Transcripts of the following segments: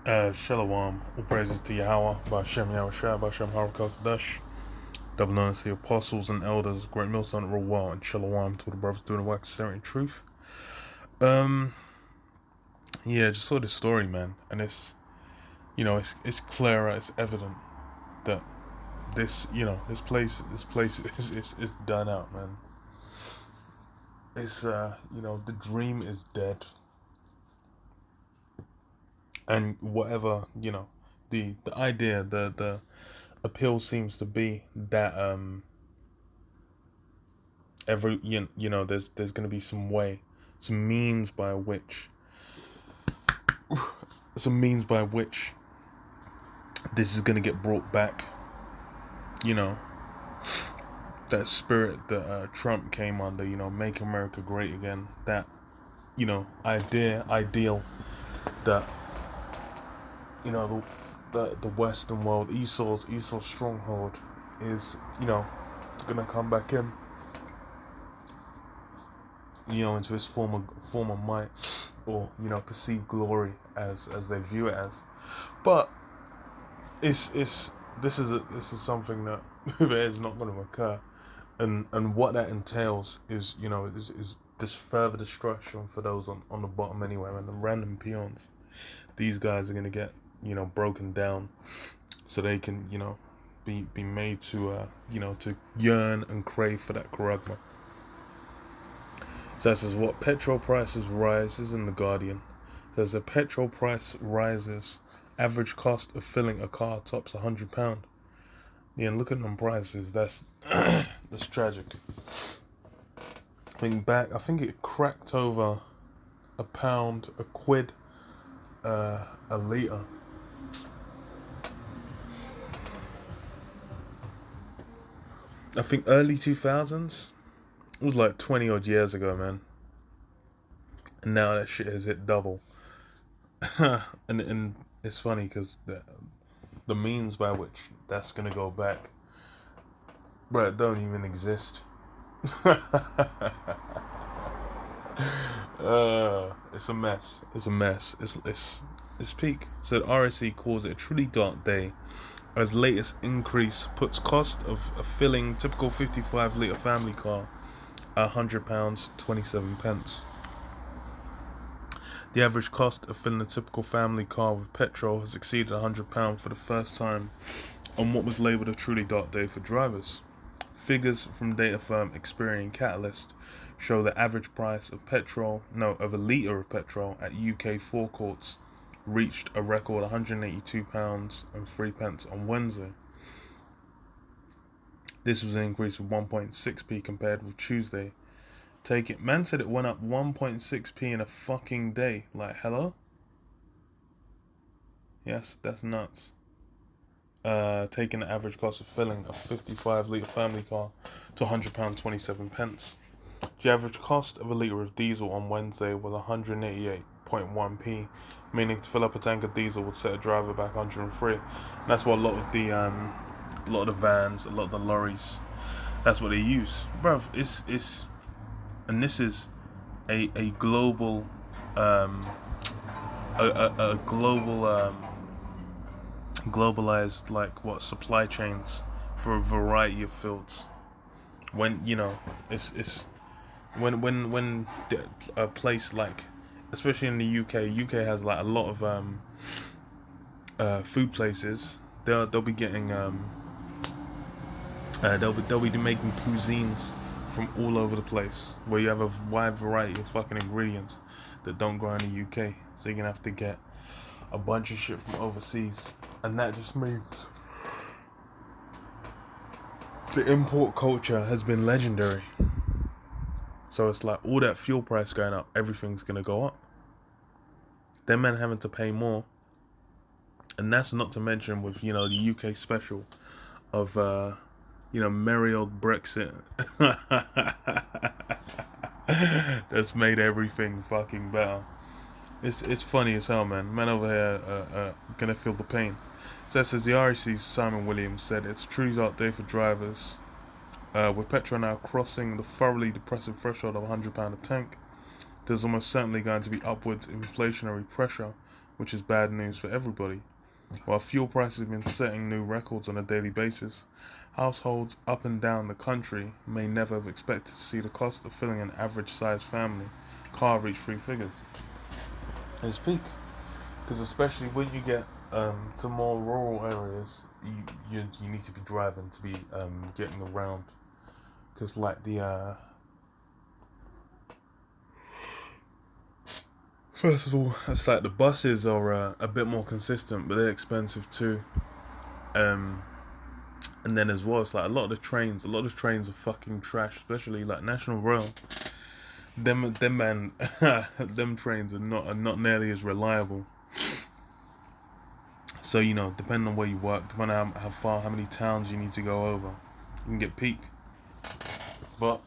Shalom, all praises to Yahweh, Ba'Shem Yahushua, Ba'Shem HaRakah double honors to the apostles and elders, great millstone at Rawal, and Shalom to the brothers doing the work of sincerity and truth. Just saw this story, man, and it's clearer, it's evident that this place is done out, man. It's the dream is dead, and whatever the idea, the appeal seems to be that there's gonna be some way, means by which this is gonna get brought back. That spirit that Trump came under, make America great again. That ideal that the Western world, Esau's stronghold, is gonna come back in, into its former might, or perceived glory as they view it as. But this is something that is not going to occur, and what that entails is is this further destruction for those on the bottom anyway, and the random peons. These guys are going to get broken down, so they can be made to to yearn and crave for that charagma. So that says, what petrol prices rise. This is in the Guardian. It says the petrol price rises, average cost of filling a car tops £100. Yeah, and look at them prices. That's that's tragic. I think it cracked over £1, £1, a litre. I think early 2000s. It was like 20 odd years ago, man. And now that shit has hit double. and it's funny because the means by which that's gonna go back, bro, it don't even exist. It's a mess. It's peak. So the RSC calls it a truly dark day, as latest increase puts cost of filling typical 55-litre family car at £100, 27 pence. The average cost of filling a typical family car with petrol has exceeded £100 for the first time on what was labelled a truly dark day for drivers. Figures from data firm Experian Catalyst show the average price of a litre of petrol at UK forecourts reached a record £182.03 on Wednesday. This was an increase of 1.6p compared with Tuesday. Take it. Man said it went up 1.6p in a fucking day. Like, hello? Yes, that's nuts. Taking the average cost of filling a 55-litre family car to £100, 27 pence. The average cost of a litre of diesel on Wednesday was 188.1p, meaning to fill up a tank of diesel would set a driver back 103. And that's what a lot of the vans, a lot of the lorries, that's what they use. Bruv, it's and this is a global globalized supply chains for a variety of fields. When it's when a place like, especially in the UK has like a lot of food places. They'll be getting they'll be making cuisines from all over the place, where you have a wide variety of fucking ingredients that don't grow in the UK. So you're gonna have to get a bunch of shit from overseas, and that just means the import culture has been legendary. So it's like all that fuel price going up, everything's gonna go up. Them men having to pay more, and that's not to mention with the UK special of merry old Brexit. That's made everything fucking better. It's funny as hell, man. Man over here gonna feel the pain. So that says the REC's Simon Williams said it's a truly dark day for drivers, with petrol now crossing the thoroughly depressive threshold of £100 a tank. There's almost certainly going to be upwards inflationary pressure which is bad news for everybody. While fuel prices have been setting new records on a daily basis, households up and down the country may never have expected to see the cost of filling an average-sized family car reach 3 figures. It's peak, because especially when you get to more rural areas, you need to be driving to be getting around, because like the first of all, it's like the buses are a bit more consistent, but they're expensive too. And then as well, it's like a lot of the trains are fucking trash, especially like National Rail. Them man, them trains are not nearly as reliable. So depending on where you work, depending on how many towns you need to go over, you can get peak. But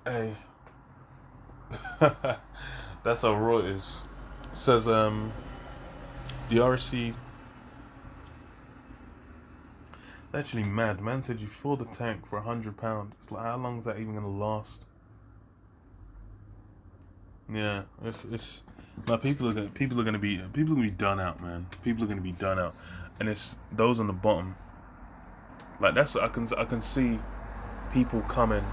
hey, that's how Reuters says. The RSC. Actually, mad man said you fill the tank for £100. It's like, how long is that even gonna last? Yeah, it's like people are gonna be done out, man. People are gonna be done out, and it's those on the bottom. Like that's I can see people coming,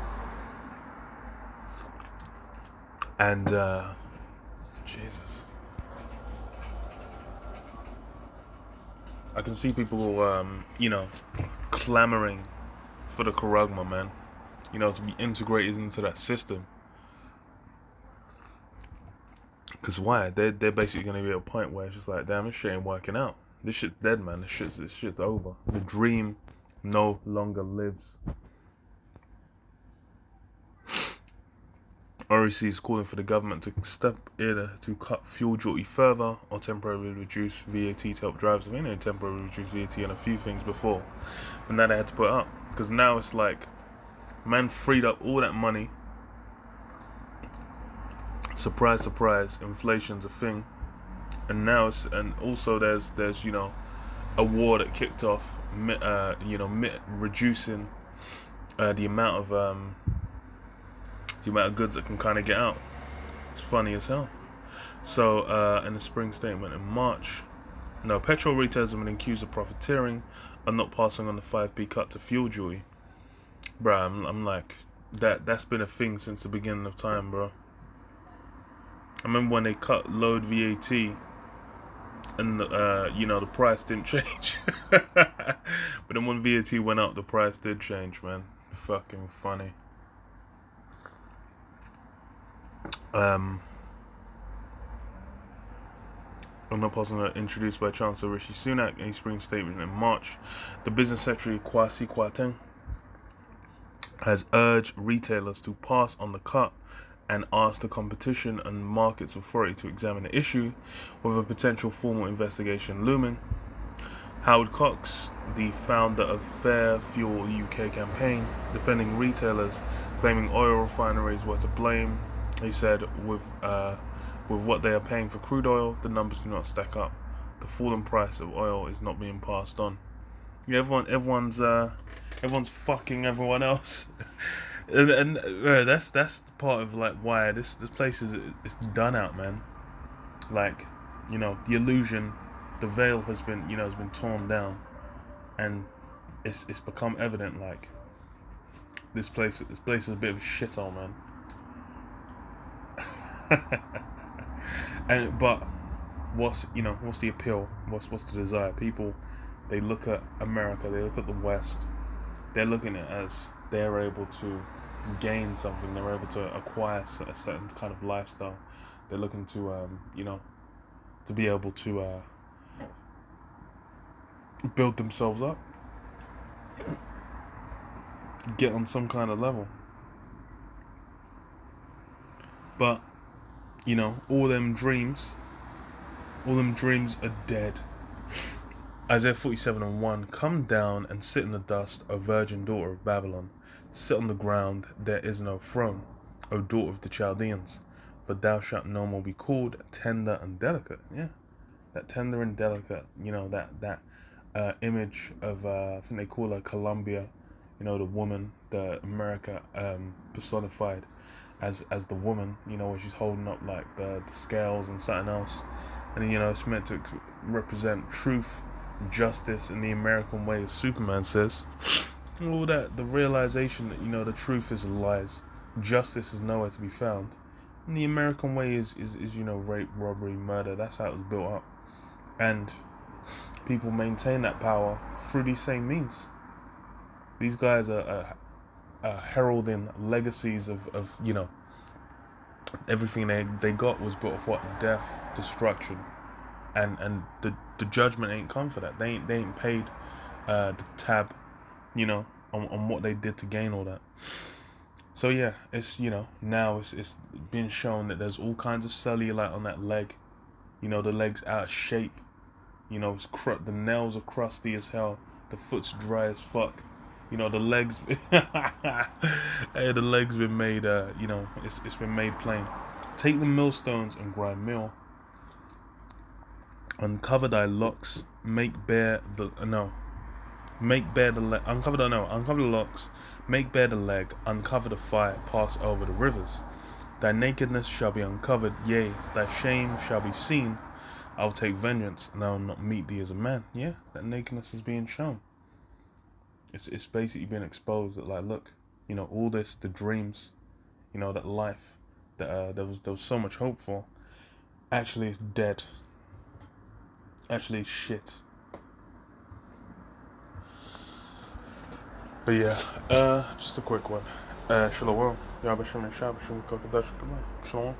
and Jesus, I can see people clamoring for the Karagma, man. To be integrated into that system. Because why? They're basically going to be at a point where it's just like, damn, this shit ain't working out. This shit's dead, man. This shit's over. The dream no longer lives. REC is calling for the government to step in to cut fuel duty further or temporarily reduce VAT to help drivers. I mean, they temporarily reduced VAT on a few things before, but now they had to put it up. Because now it's like, man freed up all that money. Surprise, surprise, inflation's a thing, and now also there's a war that kicked off, reducing the amount of goods that can kind of get out. It's funny as hell. So in the spring statement in March, petrol retailers have been accused of profiteering and not passing on the 5p cut to fuel duty. Bruh, I'm like, that's been a thing since the beginning of time, bro. I remember when they cut load VAT and the price didn't change. But then when VAT went up, the price did change, man. Fucking funny. On the person introduced by Chancellor Rishi Sunak in a spring statement in March, the Business Secretary Kwasi Kwarteng has urged retailers to pass on the cut and asked the Competition and Markets Authority to examine the issue, with a potential formal investigation looming. Howard Cox, the founder of Fair Fuel UK campaign, defending retailers claiming oil refineries were to blame, he said, with what they are paying for crude oil, the numbers do not stack up. The falling price of oil is not being passed on. Yeah, everyone's fucking everyone else. And that's part of like why this place is done out, man. Like, the illusion, the veil has been torn down, and it's become evident like this place is a bit of a shithole, man. But what's the appeal? What's the desire? People, they look at America, they look at the West, they're looking at it as they're able to gain something, they're able to acquire a certain kind of lifestyle. They're looking to to be able to build themselves up, get on some kind of level. But all them dreams are dead. Isaiah 47:1, come down and sit in the dust, O virgin daughter of Babylon. Sit on the ground, there is no throne, O daughter of the Chaldeans. For thou shalt no more be called tender and delicate. Yeah, that tender and delicate, that image of, I think they call her Columbia, the woman, the America personified as the woman, where she's holding up like the scales and something else. and it's meant to represent truth, justice, and the American way, as Superman says. All that, the realization that the truth is lies, justice is nowhere to be found, and the American way is rape, robbery, murder. That's how it was built up, and people maintain that power through these same means. These guys are heralding legacies of everything they got was built off what? Death, destruction, and the judgment ain't come for that. They ain't paid the tab, on what they did to gain all that. So yeah, it's now it's been shown that there's all kinds of cellulite on that leg. The leg's out of shape. It's the nails are crusty as hell. The foot's dry as fuck. The legs, hey, the legs been made. It's been made plain. Take the millstones and grind meal. Uncover thy locks. Make bare the leg. Uncover the locks. Make bare the leg. Uncover the fire. Pass over the rivers. Thy nakedness shall be uncovered. Yea, thy shame shall be seen. I'll take vengeance, and I will not meet thee as a man. Yeah, that nakedness is being shown. It's basically being exposed that, like, look, all this, the dreams, that life that there was so much hope for, actually it's dead. Actually it's shit. But yeah, just a quick one. Shalom. Yabba Shem Shabbat Shem Kakadash Shalom.